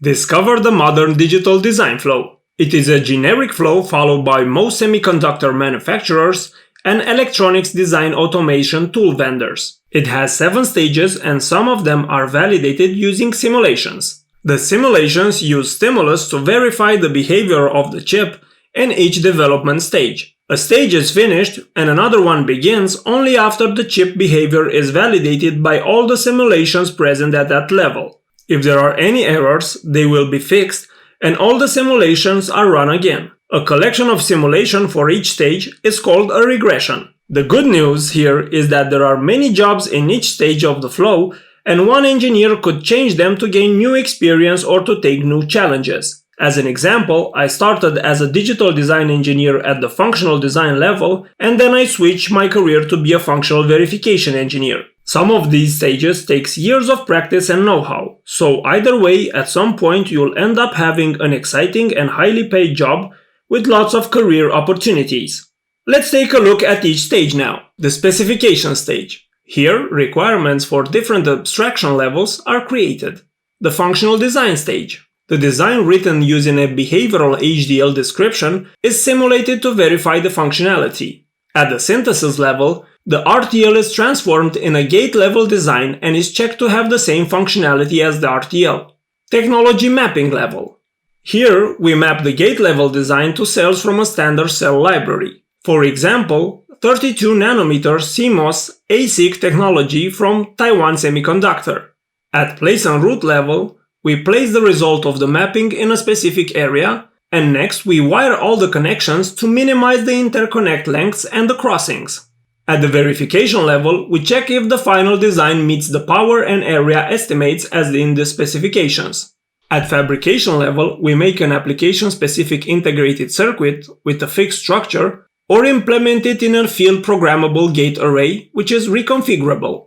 Discover the modern digital design flow. It is a generic flow followed by most semiconductor manufacturers and electronics design automation tool vendors. It has 7 stages and some of them are validated using simulations. The simulations use stimulus to verify the behavior of the chip in each development stage. A stage is finished and another one begins only after the chip behavior is validated by all the simulations present at that level. If there are any errors, they will be fixed and all the simulations are run again. A collection of simulation for each stage is called a regression. The good news here is that there are many jobs in each stage of the flow and one engineer could change them to gain new experience or to take new challenges. As an example, I started as a digital design engineer at the functional design level and then I switched my career to be a functional verification engineer. Some of these stages takes years of practice and know-how, so either way, at some point you'll end up having an exciting and highly paid job with lots of career opportunities. Let's take a look at each stage now. The specification stage. Here, requirements for different abstraction levels are created. The functional design stage. The design written using a behavioral HDL description is simulated to verify the functionality. At the synthesis level, the RTL is transformed in a gate-level design and is checked to have the same functionality as the RTL. Technology mapping level. Here, we map the gate-level design to cells from a standard cell library. For example, 32 nanometer CMOS ASIC technology from Taiwan Semiconductor. At place and route level, we place the result of the mapping in a specific area, and next we wire all the connections to minimize the interconnect lengths and the crossings. At the verification level, we check if the final design meets the power and area estimates as in the specifications. At fabrication level, we make an application-specific integrated circuit with a fixed structure or implement it in a field programmable gate array, which is reconfigurable.